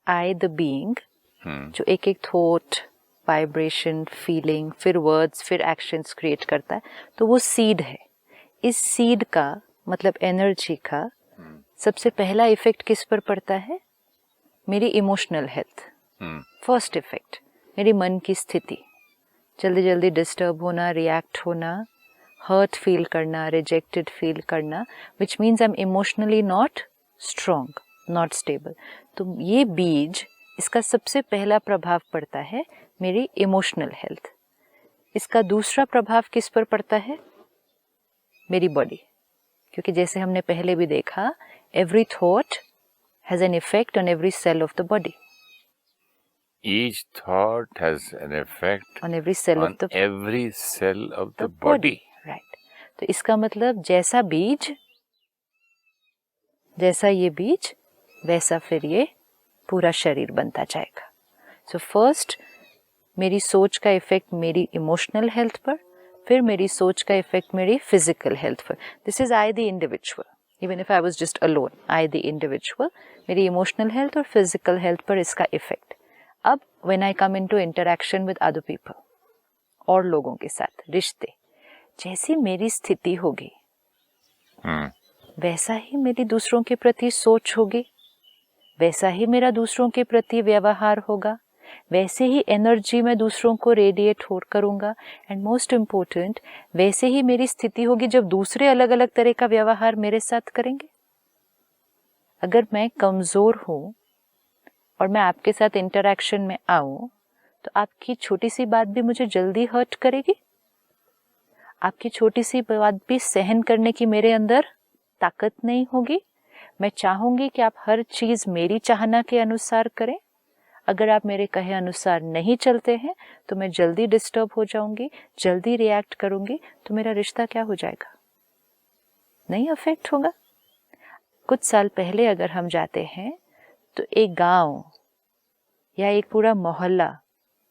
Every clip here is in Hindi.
आई द बीइंग, जो एक एक थॉट, वाइब्रेशन, फीलिंग, फिर वर्ड्स, फिर एक्शंस क्रिएट करता है, तो वो सीड है। इस सीड का मतलब एनर्जी का सबसे पहला इफेक्ट किस पर पड़ता है? मेरी इमोशनल हेल्थ। फर्स्ट इफेक्ट मेरी मन की स्थिति, जल्दी जल्दी डिस्टर्ब होना, रिएक्ट होना, हर्ट फील करना, रिजेक्टेड फील करना, which means I am emotionally not strong, not stable. तो ये बीज, इसका सबसे पहला प्रभाव पड़ता है मेरी इमोशनल हेल्थ। इसका दूसरा प्रभाव किस पर पड़ता है? मेरी बॉडी, क्योंकि जैसे हमने पहले भी देखा, every thought has an effect on every cell of the body. Each thought has an effect on every cell on of the every cell of the body. Right. तो इसका मतलब जैसा बीज, जैसा ये बीज, वैसा फिर ये पूरा शरीर बनता जाएगा। सो फर्स्ट मेरी सोच का इफेक्ट मेरी इमोशनल हेल्थ पर, फिर मेरी सोच का इफेक्ट मेरी फिजिकल हेल्थ पर। This is I the individual, even if I was just alone, I the individual, मेरी इमोशनल हेल्थ और फिजिकल हेल्थ पर इसका इफेक्ट। अब when I come into interaction with other people, और लोगों के साथ रिश्ते, जैसी मेरी स्थिति होगी वैसा ही मेरी दूसरों के प्रति सोच होगी, वैसा ही मेरा दूसरों के प्रति व्यवहार होगा, वैसे ही एनर्जी मैं दूसरों को रेडिएट हो करूँगा, एंड मोस्ट इम्पोर्टेंट वैसे ही मेरी स्थिति होगी जब दूसरे अलग अलग तरह का व्यवहार मेरे साथ करेंगे। अगर मैं कमज़ोर हूँ और मैं आपके साथ इंटरैक्शन में आऊं, तो आपकी छोटी सी बात भी मुझे जल्दी हर्ट करेगी, आपकी छोटी सी बात भी सहन करने की मेरे अंदर ताकत नहीं होगी। मैं चाहूंगी कि आप हर चीज मेरी चाहना के अनुसार करें। अगर आप मेरे कहे अनुसार नहीं चलते हैं तो मैं जल्दी डिस्टर्ब हो जाऊंगी, जल्दी रिएक्ट करूंगी, तो मेरा रिश्ता क्या हो जाएगा? नहीं अफेक्ट होगा। कुछ साल पहले अगर हम जाते हैं तो एक गांव या एक पूरा मोहल्ला,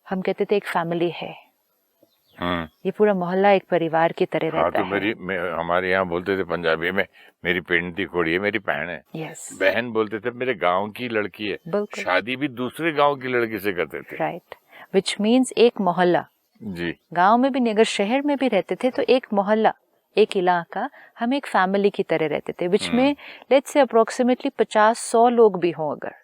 हम कहते थे एक फैमिली है, ये पूरा मोहल्ला एक परिवार की तरह रहता तो है। हमारे यहाँ बोलते थे पंजाबी में, मेरी पेंटी खोड़ी है, मेरी बहन है। yes. बहन बोलते थे मेरे गांव की लड़की है। शादी भी दूसरे गांव की लड़की से करते थे। राइट, विच मीन्स एक मोहल्ला। जी, गांव में भी नहीं, अगर शहर में भी रहते थे तो एक मोहल्ला, एक इलाका, हम एक फैमिली की तरह रहते थे, विच में लेट्स से अप्रोक्सीमेटली 50-100 लोग भी हों, अगर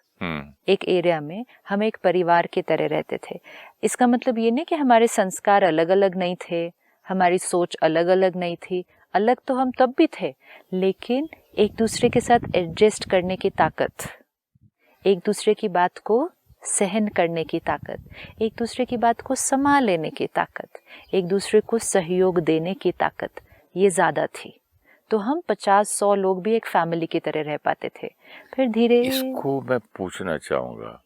एक एरिया में हम एक परिवार की तरह रहते थे। इसका मतलब ये नहीं कि हमारे संस्कार अलग अलग नहीं थे, हमारी सोच अलग अलग नहीं थी, अलग तो हम तब भी थे, लेकिन एक दूसरे के साथ एडजस्ट करने की ताकत, एक दूसरे की बात को सहन करने की ताकत, एक दूसरे की बात को संभाल लेने की ताकत, एक दूसरे को सहयोग देने की ताकत, ये ज्यादा थी। तो हम 50-100 लोग भी एक फैमिली की तरह रह पाते थे। फिर धीरे, इसको मैं पूछना चाहूंगा,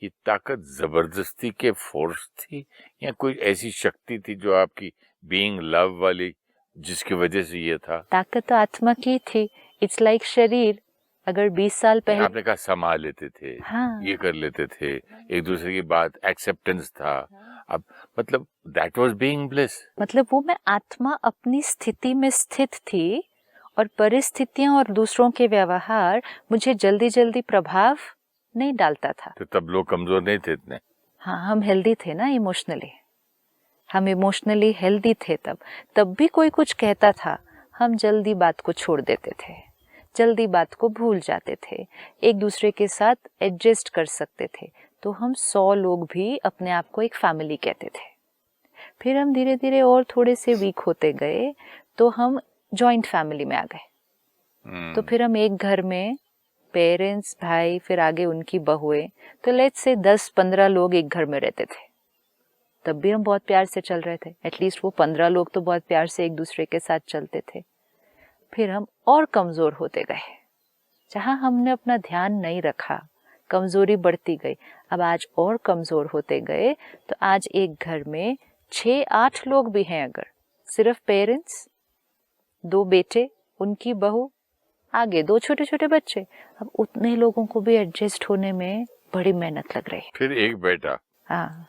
ये ताकत जबरदस्ती के फोर्स थी या कोई ऐसी शक्ति थी जो आपकी बीइंग लव वाली, जिसकी वजह से ये था? ताकत तो आत्मा की थी। इट्स लाइक शरीर, अगर 20 साल पहले आपने कहा संभाल लेते थे, हाँ, ये कर लेते थे, एक दूसरे की बात, एक्सेप्टेंस था, अब मतलब दैट वाज बीइंग ब्लिस। मतलब वो मैं आत्मा अपनी स्थिति में स्थित थी और परिस्थितियां और दूसरों के व्यवहार मुझे जल्दी जल्दी प्रभाव नहीं डालता था। तो तब लोग कमजोर नहीं थे इतने? हाँ, हम हेल्दी थे ना इमोशनली, हम इमोशनली हेल्दी थे। तब भी कोई कुछ कहता था, हम जल्दी बात को छोड़ देते थे, जल्दी बात को भूल जाते थे, एक दूसरे के साथ एडजस्ट कर सकते थे। तो हम 100 लोग भी अपने आप को एक फैमिली कहते थे। फिर हम धीरे धीरे और थोड़े से वीक होते गए तो हम जॉइंट फैमिली में आ गए। तो फिर हम एक घर में पेरेंट्स, भाई, फिर आगे उनकी बहुएं, तो लेट्स से 10-15 लोग एक घर में रहते थे। तब भी हम बहुत प्यार से चल रहे थे, एटलीस्ट वो 15 लोग तो बहुत प्यार से एक दूसरे के साथ चलते थे। फिर हम और कमजोर होते गए, जहां हमने अपना ध्यान नहीं रखा, कमजोरी बढ़ती गई। अब आज और कमजोर होते गए, तो आज एक घर में 6-8 लोग भी हैं, अगर सिर्फ पेरेंट्स, 2 बेटे, उनकी बहू, आगे 2 छोटे छोटे बच्चे, अब उतने लोगों को भी एडजस्ट होने में बड़ी मेहनत लग रही है। फिर एक बेटा, हाँ,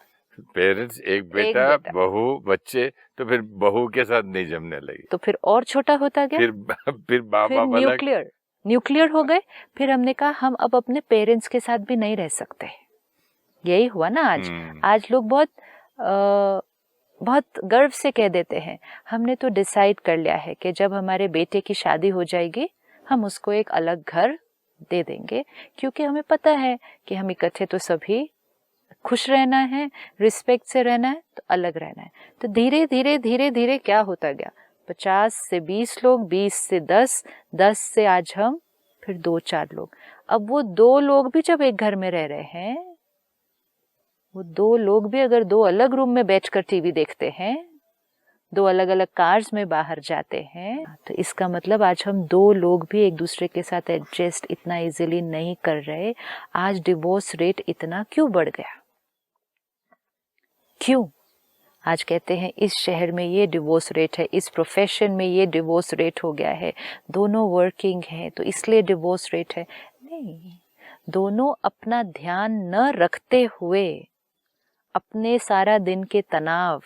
पेरेंट्स, एक बेटा, बहू, बच्चे, तो फिर बहू के साथ नहीं जमने लगी, तो फिर और छोटा होता गया, फिर बाबा फिर न्यूक्लियर, न्यूक्लियर हो गए। फिर हमने कहा हम अब अपने पेरेंट्स के साथ भी नहीं रह सकते। यही हुआ ना आज। आज लोग बहुत गर्व से कह देते हैं हमने तो डिसाइड कर लिया है कि जब हमारे बेटे की शादी हो जाएगी हम उसको एक अलग घर दे देंगे, क्योंकि हमें पता है कि हम इकट्ठे तो सभी खुश रहना है, रिस्पेक्ट से रहना है, तो अलग रहना है। तो धीरे धीरे धीरे धीरे क्या होता गया, 50 से 20 लोग, 20 से 10, 10 से आज हम, फिर 2-4 लोग। अब वो 2 लोग भी जब एक घर में रह रहे हैं, वो 2 लोग भी अगर 2 अलग रूम में बैठकर टीवी देखते हैं, 2 अलग अलग कार्स में बाहर जाते हैं, तो इसका मतलब आज हम 2 लोग भी एक दूसरे के साथ एडजस्ट इतना इजीली नहीं कर रहे। आज डिवोर्स रेट इतना क्यों बढ़ गया? क्यों? आज कहते हैं इस शहर में ये डिवोर्स रेट है, इस प्रोफेशन में ये डिवोर्स रेट हो गया है, दोनों वर्किंग हैं तो इसलिए डिवोर्स रेट है। नहीं, दोनों अपना ध्यान न रखते हुए अपने सारा दिन के तनाव,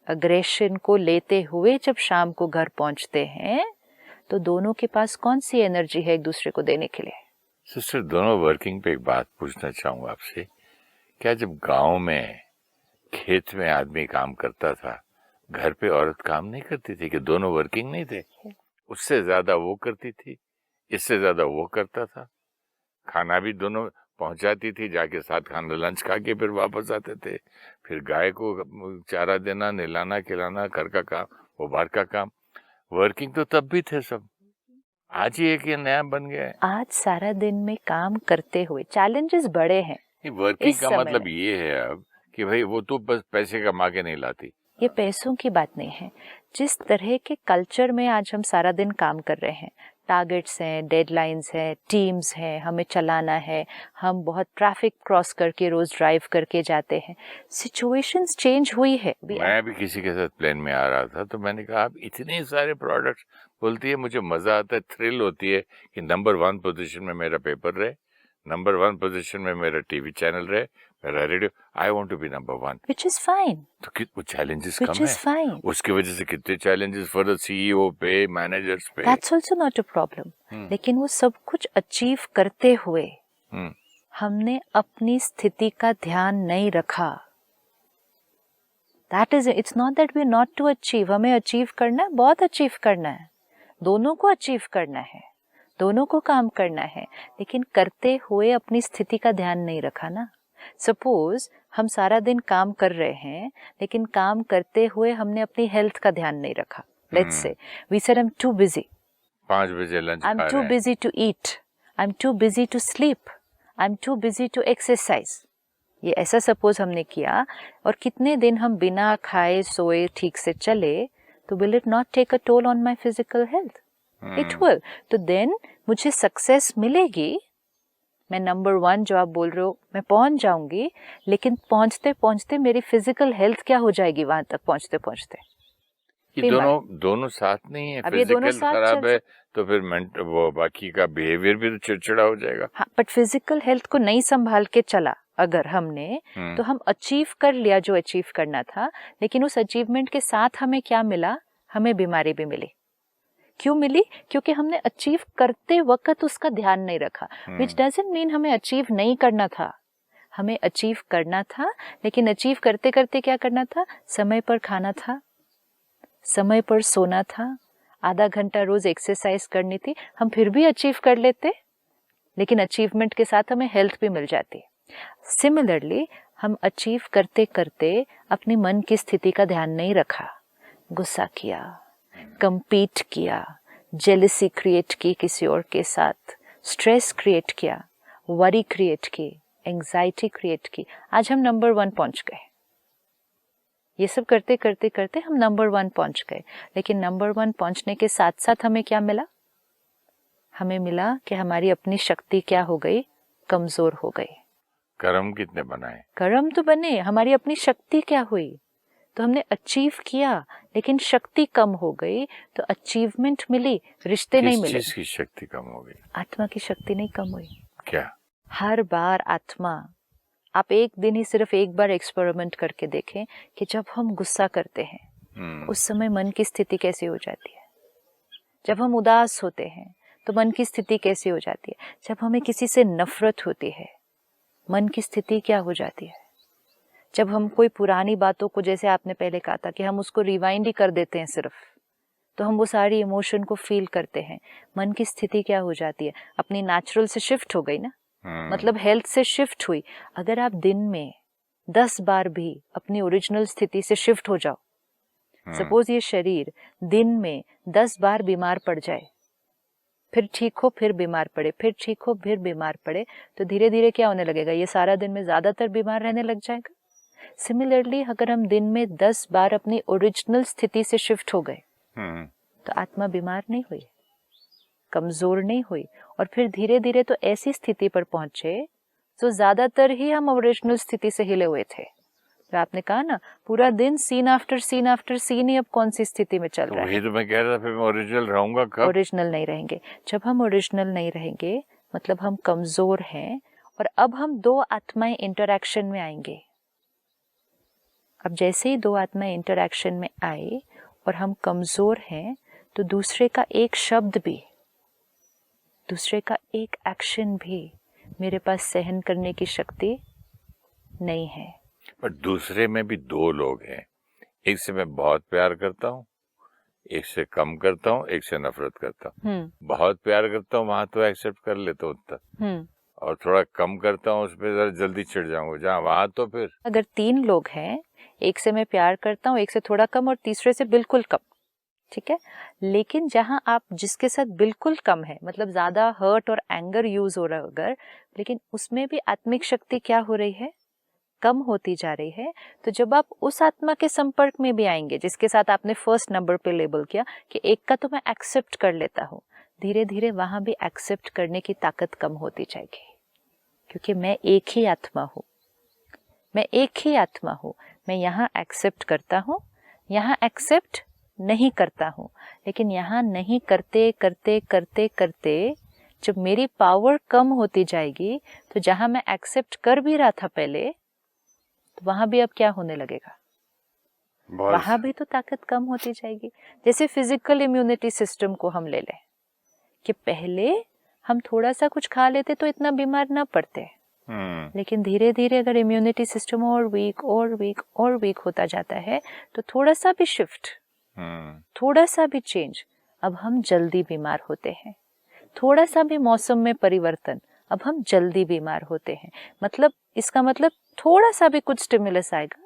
अग्रेशन को लेते हुए जब शाम को घर पहुंचते हैं तो दोनों के पास कौन सी एनर्जी है एक दूसरे को देने के लिए? सिस्टर, दोनों वर्किंग पे एक बात पूछना चाहूंगा आपसे। क्या जब गांव में खेत में आदमी काम करता था, घर पे औरत काम नहीं करती थी? कि दोनों वर्किंग नहीं थे? उससे ज्यादा वो करती थी, इससे ज्यादा वो करता था। खाना भी दोनों पहुंचाती थी, जाके साथ खाना लंच खा के फिर वापस आते थे। फिर गाय को चारा देना, नहलाना, खिलाना, घर का काम, वो बाहर का काम। वर्किंग तो तब भी थे सब, आज ही एक ये नया बन गया है। आज सारा दिन में काम करते हुए चैलेंजेस बड़े हैं। वर्किंग का मतलब ये है अब कि भाई वो तो बस पैसे कमा के नहीं लाती। ये पैसों की बात नहीं है। जिस तरह के कल्चर में आज हम सारा दिन काम कर रहे हैं, टारगेट्स हैं, डेडलाइंस हैं, टीम्स हैं, हमें चलाना है, हम बहुत ट्रैफिक क्रॉस करके रोज ड्राइव करके जाते हैं, सिचुएशंस चेंज हुई है। मैं भी किसी के साथ प्लेन में आ रहा था तो मैंने कहा आप इतने सारे प्रोडक्ट्स, बोलती है मुझे मजा आता है, थ्रिल होती है कि नंबर 1 पोजीशन में मेरा पेपर रहे, नंबर 1 पोजीशन में मेरा टीवी चैनल रहे, मेरा radio. I want to be number 1, which is fine. तो वो चैलेंजेस कम है, उसकी वजह से कितने चैलेंजेस फॉर द सीईओ पे, मैनेजर्स पे। That's also not a problem. लेकिन वो सब कुछ अचीव करते हुए हमने अपनी स्थिति का ध्यान नहीं रखा। That is, it's not that we are not to achieve. हमें अचीव करना है, बहुत अचीव करना है, दोनों को अचीव करना है, दोनों को काम करना है, लेकिन करते हुए अपनी स्थिति का ध्यान नहीं रखा ना। सपोज हम सारा दिन काम कर रहे हैं, लेकिन काम करते हुए हमने अपनी हेल्थ का ध्यान नहीं रखा। Let's say we said I am too busy, 5 बजे lunch I am too busy to eat, I am too busy to sleep, I am too busy to exercise. ये ऐसा सपोज हमने किया, और कितने दिन हम बिना खाए सोए ठीक से चले, तो will it not take a toll on my physical health? It will. तो देन मुझे सक्सेस मिलेगी, मैं नंबर 1 जो आप बोल रहे हो मैं पहुंच जाऊंगी, लेकिन पहुंचते पहुंचते मेरी फिजिकल हेल्थ क्या हो जाएगी वहां तक पहुंचते पहुंचते? ये दोनों साथ नहीं है। फिजिकल खराब है तो फिर वो बाकी का बिहेवियर भी तो चिड़चिड़ा हो जाएगा। हाँ, बट फिजिकल हेल्थ को नहीं संभाल के चला अगर हमने, तो हम अचीव कर लिया जो अचीव करना था, लेकिन उस अचीवमेंट के साथ हमें क्या मिला? हमें बीमारी भी मिली। क्यों मिली? क्योंकि हमने अचीव करते वक्त उसका ध्यान नहीं रखा। विच डजंट मीन हमें अचीव नहीं करना था, हमें अचीव करना था, लेकिन अचीव करते करते क्या करना था? समय पर खाना था, समय पर सोना था, आधा घंटा रोज एक्सरसाइज करनी थी। हम फिर भी अचीव कर लेते, लेकिन अचीवमेंट के साथ हमें हेल्थ भी मिल जाती। सिमिलरली हम अचीव करते करते अपने मन की स्थिति का ध्यान नहीं रखा, गुस्सा किया, कंपीट किया, जेलसी क्रिएट की किसी और के साथ, स्ट्रेस क्रिएट किया, वरी क्रिएट की, एंजाइटी क्रिएट की। आज हम नंबर 1 पहुंच गए। ये सब करते करते करते हम नंबर 1 पहुंच गए, लेकिन नंबर 1 पहुंचने के साथ साथ हमें क्या मिला? हमें मिला कि हमारी अपनी शक्ति क्या हो गई? कमजोर हो गई। कर्म कितने बनाए? कर्म तो बने, हमारी अपनी शक्ति क्या हुई? तो हमने अचीव किया, लेकिन शक्ति कम हो गई, तो अचीवमेंट मिली, रिश्ते नहीं मिले। किस चीज की शक्ति कम हो गई? आत्मा की शक्ति नहीं कम हुई। क्या? हर बार आत्मा, आप एक दिन ही सिर्फ एक बार एक्सपेरिमेंट करके देखें कि जब हम गुस्सा करते हैं उस समय मन की स्थिति कैसी हो जाती है। जब हम उदास होते हैं तो मन की स्थिति कैसी हो जाती है? जब हमें किसी से नफरत होती है, मन की स्थिति क्या हो जाती है? जब हम कोई पुरानी बातों को, जैसे आपने पहले कहा था कि हम उसको रिवाइंड ही कर देते हैं सिर्फ, तो हम वो सारी इमोशन को फील करते हैं। मन की स्थिति क्या हो जाती है? अपनी नेचुरल से शिफ्ट हो गई ना, मतलब हेल्थ से शिफ्ट हुई। अगर आप दिन में 10 बार भी अपनी ओरिजिनल स्थिति से शिफ्ट हो जाओ, सपोज ये शरीर दिन में 10 बार बीमार पड़ जाए, फिर ठीक हो, फिर बीमार पड़े, फिर ठीक हो, फिर बीमार पड़े, तो धीरे धीरे क्या होने लगेगा? ये सारा दिन में ज्यादातर बीमार रहने लग जाएगा। सिमिलरली अगर हम दिन में 10 बार अपनी ओरिजिनल स्थिति से शिफ्ट हो गए, तो आत्मा बीमार नहीं हुई, कमजोर नहीं हुई, और फिर धीरे धीरे तो ऐसी स्थिति पर पहुंचे जो ज्यादातर ही हम ओरिजिनल स्थिति से हिले हुए थे। तो आपने कहा ना, पूरा दिन scene after scene after scene ही अब कौन सी स्थिति में चल रहा है। वही तो मैं कह रहा था, फिर मैं ओरिजिनल रहूंगा कब? ओरिजिनल नहीं रहेंगे। जब हम ओरिजिनल नहीं रहेंगे मतलब हम कमजोर हैं, और अब हम दो आत्माएं इंटरैक्शन में आएंगे। अब जैसे ही दो आत्माएं इंटरैक्शन में आए और हम कमजोर हैं, तो दूसरे का एक शब्द भी, दूसरे का एक एक्शन भी मेरे पास सहन करने की शक्ति नहीं है। पर दूसरे में भी दो लोग हैं, एक से मैं बहुत प्यार करता हूँ, एक से कम करता हूँ, एक से नफरत करता हूँ। बहुत प्यार करता हूँ वहां तो एक्सेप्ट कर लेता हूँ, और थोड़ा कम करता हूँ उसमें जरा जल्दी चिढ़ जाऊंगा, जहाँ वहां तो फिर अगर 3 लोग हैं, एक से मैं प्यार करता हूँ, एक से थोड़ा कम और तीसरे से बिल्कुल कम, ठीक है, लेकिन जहां आप जिसके साथ बिल्कुल कम है, मतलब ज्यादा हर्ट और एंगर यूज हो रहा है अगर, लेकिन उसमें भी आत्मिक शक्ति क्या हो रही है? कम होती जा रही है। तो जब आप उस आत्मा के संपर्क में भी आएंगे जिसके साथ आपने फर्स्ट नंबर पे लेबल किया कि एक का तो मैं एक्सेप्ट कर लेता हूँ, धीरे धीरे वहां भी एक्सेप्ट करने की ताकत कम होती जाएगी, क्योंकि मैं एक ही आत्मा हूँ, मैं एक ही आत्मा हूँ। मैं यहाँ एक्सेप्ट करता हूँ, यहाँ एक्सेप्ट नहीं करता हूँ, लेकिन यहाँ नहीं करते करते करते करते जब मेरी पावर कम होती जाएगी, तो जहाँ मैं एक्सेप्ट कर भी रहा था पहले, तो वहां भी अब क्या होने लगेगा? वहां भी तो ताकत कम होती जाएगी। जैसे फिजिकल इम्यूनिटी सिस्टम को हम ले लें कि पहले हम थोड़ा सा कुछ खा लेते तो इतना बीमार ना पड़ते, लेकिन धीरे धीरे अगर इम्यूनिटी सिस्टम और वीक और वीक और वीक होता जाता है, तो थोड़ा सा भी शिफ्ट, थोड़ा सा भी चेंज, अब हम जल्दी बीमार होते हैं। थोड़ा सा भी मौसम में परिवर्तन, अब हम जल्दी बीमार होते हैं। मतलब इसका मतलब थोड़ा सा भी कुछ स्टिमुलस आएगा,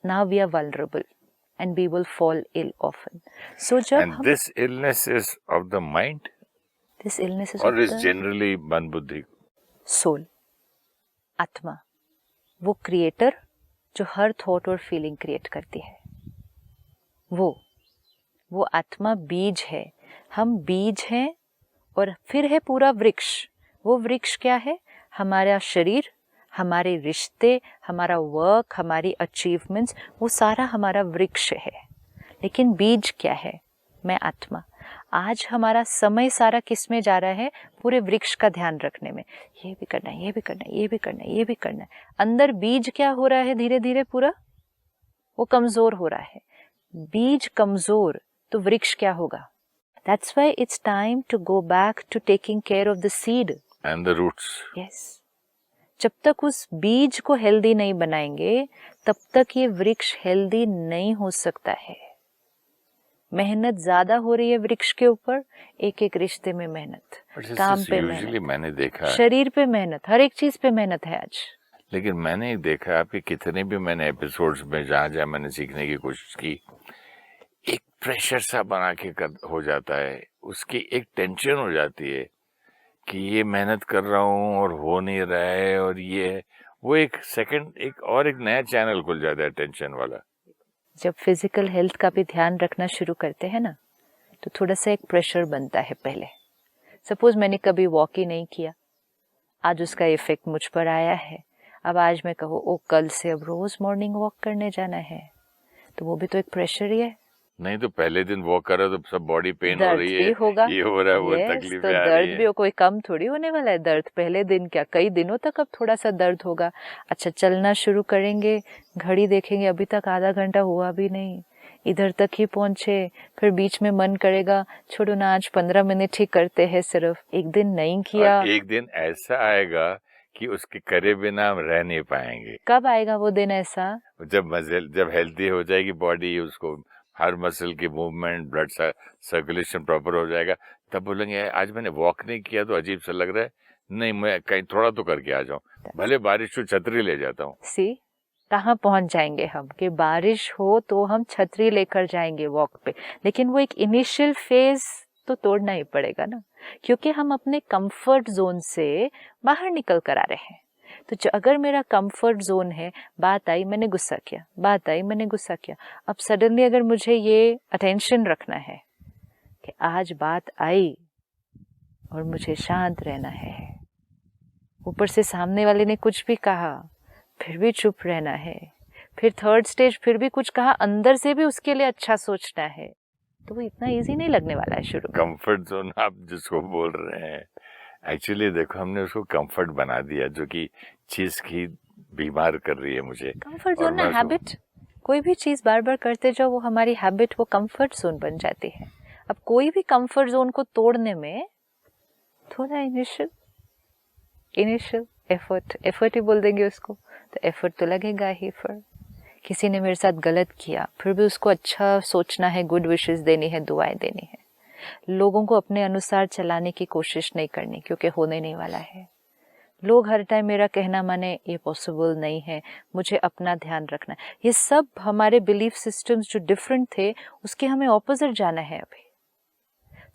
now we are vulnerable and we will fall ill often. So जब and this illness is of the mind, this illness is or of is the generally मन बुद्धि? soul, आत्मा, वो क्रिएटर जो हर थॉट और फीलिंग क्रिएट करती है, वो आत्मा बीज है। हम बीज हैं, और फिर है पूरा वृक्ष। वो वृक्ष क्या है? हमारा शरीर, हमारे रिश्ते, हमारा वर्क, हमारी अचीवमेंट्स, वो सारा हमारा वृक्ष है। लेकिन बीज क्या है? मैं आत्मा। आज हमारा समय सारा किस में जा रहा है? पूरे वृक्ष का ध्यान रखने में। ये भी करना है, ये भी करना है, ये भी करना है, ये भी करना है। अंदर बीज क्या हो रहा है? धीरे धीरे पूरा वो कमजोर हो रहा है। बीज कमजोर तो वृक्ष क्या होगा? That's why it's time to go back to taking care of the seed and the roots. Yes. जब तक उस बीज को हेल्दी नहीं बनाएंगे, तब तक ये वृक्ष हेल्दी नहीं हो सकता है। मेहनत ज्यादा हो रही है वृक्ष के ऊपर, एक एक रिश्ते में मेहनत, काम पे मेहनत, मैंने देखा शरीर पे मेहनत, हर एक चीज पे मेहनत है आज। लेकिन मैंने देखा आपके कितने भी मैंने एपिसोड्स में जहाँ जहाँ मैंने सीखने की कोशिश की, एक प्रेशर सा बना के हो जाता है, उसकी एक टेंशन हो जाती है कि ये मेहनत कर रहा हूँ और हो नहीं रहा है, और ये वो एक सेकंड एक नया चैनल खुल जाता है टेंशन वाला। जब फिजिकल हेल्थ का भी ध्यान रखना शुरू करते हैं ना, तो थोड़ा सा एक प्रेशर बनता है। पहले सपोज मैंने कभी वॉक ही नहीं किया, आज उसका इफेक्ट मुझ पर आया है। अब आज मैं कहूँ ओ कल से अब रोज मॉर्निंग वॉक करने जाना है, तो वो भी तो एक प्रेशर ही है। नहीं तो पहले दिन वॉक कर रहा तो सब बॉडी पेन हो रही है, होगा, ये हो रहा है, वो तकलीफ तो दर्द भी कोई कम थोड़ी होने वाला है। दर्द पहले दिन क्या, कई दिनों तक अब थोड़ा सा दर्द होगा। अच्छा, चलना शुरू करेंगे, घड़ी देखेंगे, अभी तक आधा घंटा हुआ भी नहीं, इधर तक ही पहुंचे, फिर बीच में मन करेगा छोड़ो ना आज 15 मिनट ही करते हैं सिर्फ, एक दिन नहीं किया। और एक दिन ऐसा आएगा कि उसके करे बिना हम रह नहीं पाएंगे। कब आएगा वो दिन ऐसा? जब हेल्दी हो जाएगी बॉडी, उसको हर मसल की मूवमेंट, ब्लड सर्कुलेशन प्रॉपर हो जाएगा, तब बोलेंगे आज मैंने वॉक नहीं किया तो अजीब सा लग रहा है, नहीं मैं कहीं थोड़ा तो करके आ जाऊं, भले बारिश हो छतरी ले जाता हूँ। सी कहाँ पहुंच जाएंगे हम कि बारिश हो तो हम छतरी लेकर जाएंगे वॉक पे, लेकिन वो एक इनिशियल फेज तो तोड़ना ही पड़ेगा ना, क्योंकि हम अपने कंफर्ट जोन से बाहर निकल कर आ रहे हैं। तो अगर मेरा कंफर्ट जोन है, बात आई मैंने गुस्सा किया, बात आई मैंने गुस्सा किया, अब सडनली अगर मुझे ये अटेंशन रखना है कि आज बात आई और मुझे शांत रहना है, ऊपर से सामने वाले ने कुछ भी कहा फिर भी चुप रहना है, फिर थर्ड स्टेज फिर भी कुछ कहा, अंदर से भी उसके लिए अच्छा सोचना है, तो वो इतना इजी नहीं लगने वाला है शुरू में। कंफर्ट जोन आप जिसको बोल रहे हैं, एक्चुअली देखो हमने उसको कंफर्ट बना दिया, जो कि चीज की बीमार कर रही है मुझे। कंफर्ट जोन ना हैबिट, कोई भी चीज बार बार करते जाओ वो हमारी हैबिट, वो कंफर्ट जोन बन जाती है। अब कोई भी कंफर्ट जोन को तोड़ने में थोड़ा इनिशियल एफर्ट ही बोल देंगे उसको, तो एफर्ट तो लगेगा ही। फिर किसी ने मेरे साथ गलत किया, फिर भी उसको अच्छा सोचना है, गुड विशेस देनी है, दुआएं देनी है, लोगों को अपने अनुसार चलाने की कोशिश नहीं करनी, क्योंकि होने नहीं वाला है। लोग हर टाइम मेरा कहना माने ये पॉसिबल नहीं है, मुझे अपना ध्यान रखना है, ये सब हमारे बिलीफ सिस्टम्स जो डिफरेंट थे उसके हमें ऑपोजिट जाना है अभी।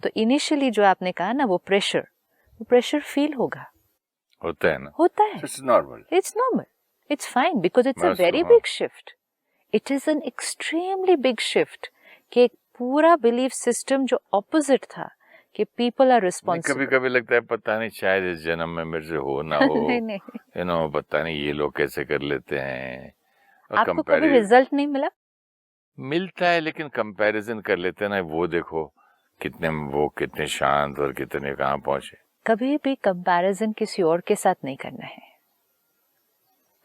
तो इनिशियली जो आपने कहा ना वो प्रेशर फील होगा, होता है ना, होता है, it's normal, it's fine, because it's a very big shift, it is an extremely big shift कि पूरा बिलीफ सिस्टम जो ऑपोजिट था कि पीपल आर रिस्पॉन्सिबल। कभी कभी लगता है पता नहीं शायद इस जन्म में मेरे से हो ना हो, नहीं पता नहीं ये लोग कैसे कर लेते हैं। आपको कभी रिजल्ट नहीं मिला? मिलता है, लेकिन कंपैरिजन कर लेते हैं ना, वो देखो कितने शांत और कितने कहाँ पहुंचे। कभी भी कंपैरिजन किसी और के साथ नहीं करना है,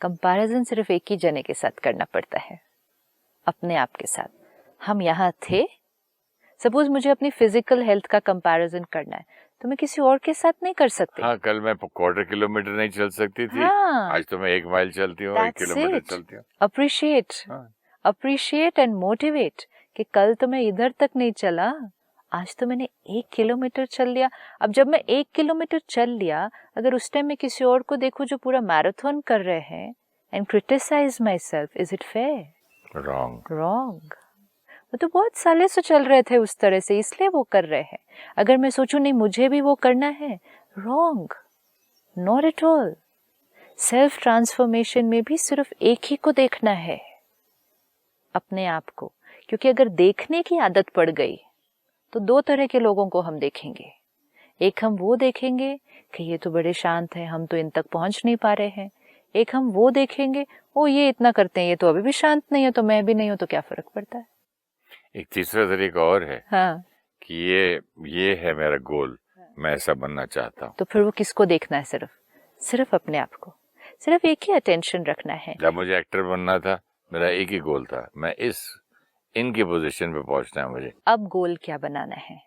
कंपैरिजन सिर्फ एक ही जने के साथ करना पड़ता है, अपने आप के साथ। हम यहाँ थे, सपोज मुझे अपनी फिजिकल हेल्थ का कंपैरिजन करना है तो मैं किसी और के साथ नहीं कर सकती। हाँ, कल मैं 1/4 किलोमीटर नहीं चल सकती थी, हाँ, आज तो मैं 1 माइल चलती हूँ, 1 किलोमीटर चलती हूँ। अप्रिशिएट एंड मोटिवेट कि कल तो मैं इधर तक नहीं चला, आज तो मैंने 1 किलोमीटर चल लिया। अब जब मैं 1 किलोमीटर चल लिया, अगर उस टाइम मैं किसी और को देखूं जो पूरा मैराथन कर रहे हैं and criticize myself, is it fair? Wrong. वो तो बहुत सालों से चल रहे थे उस तरह से, इसलिए वो कर रहे हैं। अगर मैं सोचूं नहीं मुझे भी वो करना है, wrong, not at all. Self transformation में भी सिर्फ एक ही को देखना है, अपने आप को, क्योंकि अगर देखने की आदत पड़ गई तो 2 तरह के लोगों को हम देखेंगे। एक हम वो देखेंगे कि ये तो बड़े शांत हैं, हम तो इन तक पहुंच नहीं पा रहे हैं। एक हम वो देखेंगे, ओ ये इतना करते हैं, ये तो अभी भी शांत नहीं है, तो मैं भी नहीं हूं, तो क्या फर्क पड़ता है। एक तीसरा तरीका और है, हाँ, कि ये है मेरा गोल, मैं ऐसा बनना चाहता हूँ। तो फिर वो किसको देखना है? सिर्फ अपने आप को, सिर्फ एक ही अटेंशन रखना है। जब मुझे एक्टर बनना था, मेरा एक ही गोल था, मैं इनकी पोजीशन पे पहुंचना है मुझे। अब गोल क्या बनाना है?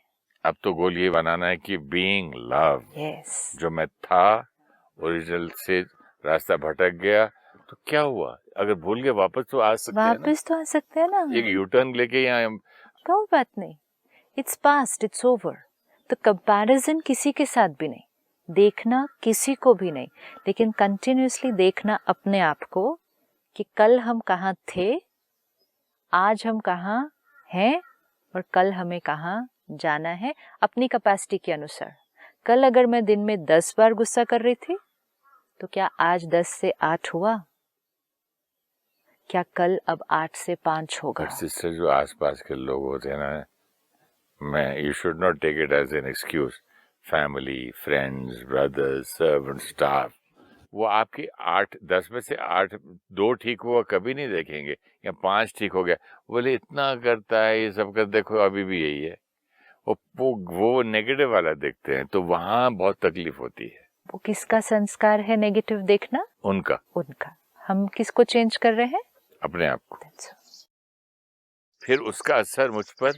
अब तो गोल ये बनाना है कि बीइंग लव, जो मैं था ओरिजिनल से रास्ता भटक गया तो क्या हुआ, अगर भूल गए वापस तो आ सकते हैं ना? तो आ सकते हैं ना, एक यू टर्न लेके यहाँ। कोई बात नहीं, इट्स पास्ट, इट्स ओवर। तो कंपैरिजन किसी के साथ भी नहीं, देखना किसी को भी नहीं, लेकिन कंटिन्यूअसली देखना अपने आप को कि कल हम कहाँ थे, आज हम कहाँ हैं और कल हमें कहाँ जाना है, अपनी कैपेसिटी के अनुसार। कल अगर मैं दिन में 10 बार गुस्सा कर रही थी, तो क्या आज 10 से 8 हुआ? क्या कल अब 8 से 5 होगा? सिस्टर, जो आसपास के लोग होते हैं ना, you should not take it as an excuse. Family, friends, brothers, servant, staff, वो आपकी 8-10 में से 8 2 ठीक हुआ कभी नहीं देखेंगे, या 5 ठीक हो गया, बोले इतना करता है ये सब कर, देखो अभी भी यही है। वो नेगेटिव वाला देखते हैं, तो वहां बहुत तकलीफ होती है। वो किसका संस्कार है नेगेटिव देखना? उनका। हम किसको चेंज कर रहे हैं? अपने आप को। फिर उसका असर मुझ पर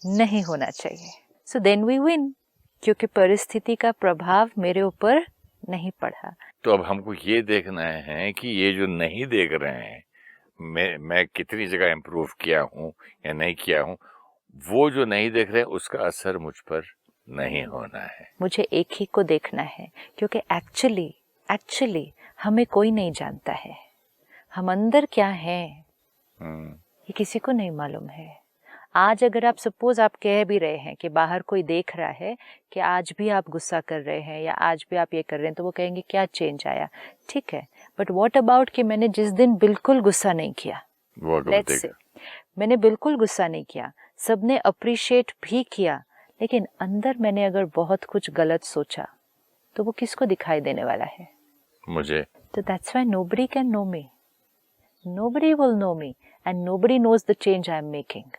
नहीं होना चाहिए। सो देन वी विन, क्योंकि परिस्थिति का प्रभाव मेरे ऊपर नहीं पड़ा। तो अब हमको ये देखना है कि ये जो नहीं देख रहे हैं, मैं कितनी जगह इम्प्रूव किया हूँ या नहीं किया हूँ, वो जो नहीं देख रहे हैं उसका असर मुझ पर नहीं होना है। मुझे एक ही को देखना है, क्योंकि एक्चुअली हमें कोई नहीं जानता है। हम अंदर क्या हैं ये किसी को नहीं मालूम है। आज अगर आप सपोज आप कह भी रहे हैं कि बाहर कोई देख रहा है कि आज भी आप गुस्सा कर रहे हैं या आज भी आप ये कर रहे हैं, तो वो कहेंगे क्या चेंज आया। ठीक है, बट व्हाट अबाउट कि मैंने जिस दिन बिल्कुल गुस्सा नहीं किया, लेट्स से मैंने बिल्कुल गुस्सा नहीं किया, सबने अप्रिशिएट भी किया, लेकिन अंदर मैंने अगर बहुत कुछ गलत सोचा, तो वो किसको दिखाई देने वाला है? मुझे। तो that's why nobody can know me, nobody will know me and nobody knows the change I am making.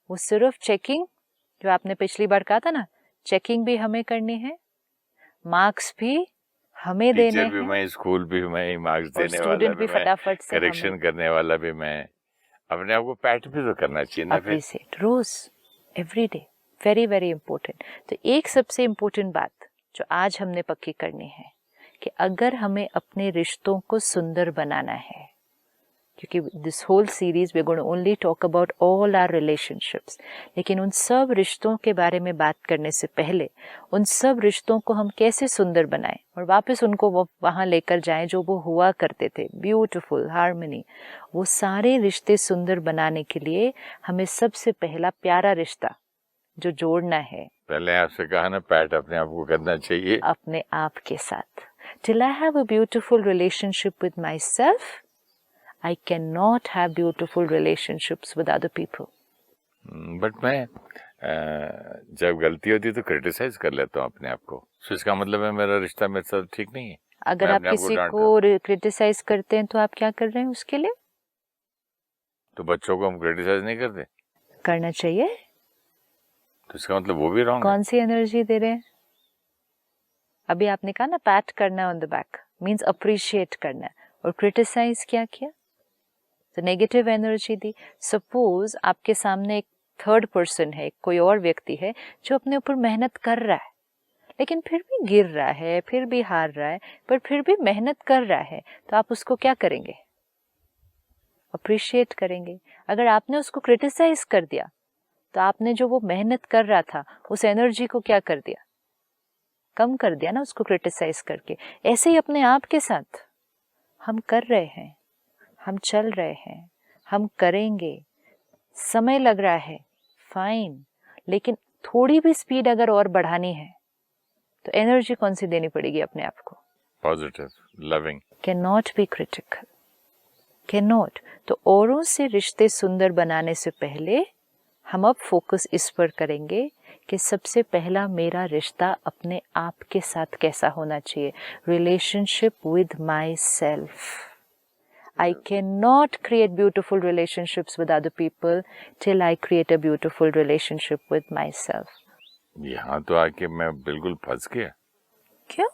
वो सिर्फ चेकिंग, जो आपने पिछली बार कहा था ना, चेकिंग भी हमें करनी है, मार्क्स भी हमें देने हैं, भी मैं, स्कूल भी मैं, मार्क्स देने वाला स्टूडेंट भी फटाफट से करेक्शन करने वाला भी मैं, अपने आप को पैट भी तो करना चाहिए ना। अप्रिशिएट रोज every day, very very important. तो एक सबसे इम्पोर्टेंट बात जो आज हमने पक्की करनी है कि अगर हमें अपने रिश्तों को सुंदर बनाना है, क्योंकि this whole series we are going to only talk about all our relationships, लेकिन उन सब रिश्तों के बारे में बात करने से पहले उन सब रिश्तों को हम कैसे सुंदर बनाएं और वापस उनको वहाँ लेकर जाएं जो वो हुआ करते थे, ब्यूटीफुल हार्मनी। वो सारे रिश्ते सुंदर बनाने के लिए हमें सबसे पहला प्यारा रिश्ता जो जोड़ना है, पहले आपसे कहा ना, पैट अपने आप को करना चाहिए अपने आप के साथ। Till I have a beautiful relationship with my self, I cannot have beautiful relationships with other people. But मैं जब गलती होती है तो क्रिटिसाइज कर लेता हूँ अपने आप को, तो इसका मतलब है मेरा रिश्ता मेरे साथ ठीक नहीं है। अगर आप किसी को क्रिटिसाइज करते हैं तो आप क्या कर रहे हैं उसके लिए? तो बच्चों को हम क्रिटिसाइज नहीं करते? करना चाहिए। तो इसका मतलब वो भी रॉन्ग है। कौन सी एनर्जी दे रहे हैं? अभी आपने कहा ना पैट करना on the back means appreciate करना, और क्रिटिसाइज क्या किया? तो नेगेटिव एनर्जी दी। सपोज आपके सामने एक थर्ड पर्सन है, कोई और व्यक्ति है जो अपने ऊपर मेहनत कर रहा है, लेकिन फिर भी गिर रहा है, फिर भी हार रहा है, पर फिर भी मेहनत कर रहा है, तो आप उसको क्या करेंगे? अप्रिशिएट करेंगे। अगर आपने उसको क्रिटिसाइज कर दिया तो आपने जो वो मेहनत कर रहा था उस एनर्जी को क्या कर दिया? कम कर दिया ना उसको क्रिटिसाइज करके। ऐसे ही अपने आप के साथ हम कर रहे हैं, हम चल रहे हैं, हम करेंगे, समय लग रहा है, फाइन, लेकिन थोड़ी भी स्पीड अगर और बढ़ानी है तो एनर्जी कौन सी देनी पड़ेगी अपने आप को? Positive, loving. Can not be critical, can not. तो औरों से रिश्ते सुंदर बनाने से पहले हम अब फोकस इस पर करेंगे कि सबसे पहला मेरा रिश्ता अपने आप के साथ कैसा होना चाहिए। Relationship with my self. I cannot create beautiful relationships with other people till I create a beautiful relationship with myself. यहाँ तो आके मैं बिल्कुल फंस गया। क्यों?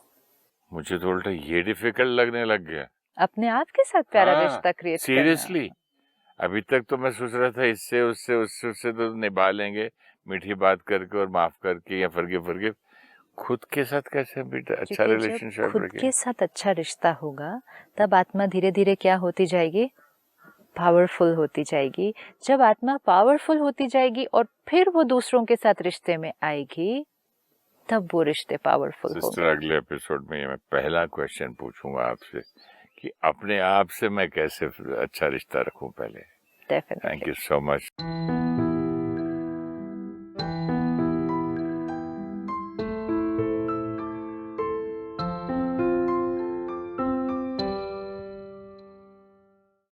मुझे तो उल्टा ये डिफिकल्ट लगने लग गया अपने आप के साथ प्यारा रिश्ता क्रिएट करना। सीरियसली, अभी तक तो मैं सोच रहा था इससे उससे उससे उससे तो निभा लेंगे, मीठी बात करके और माफ करके या फॉरगिव। खुद के साथ कैसे बेटा अच्छा रिलेशनशिप खुद के साथ अच्छा रिश्ता होगा तब आत्मा धीरे धीरे क्या होती जाएगी? पावरफुल होती जाएगी। जब आत्मा पावरफुल होती जाएगी और फिर वो दूसरों के साथ रिश्ते में आएगी, तब वो रिश्ते पावरफुल होंगे। सिस्टर, अगले एपिसोड में मैं पहला क्वेश्चन पूछूंगा आपसे कि अपने आप से मैं कैसे अच्छा रिश्ता रखूं पहले। Definitely. Thank you so much.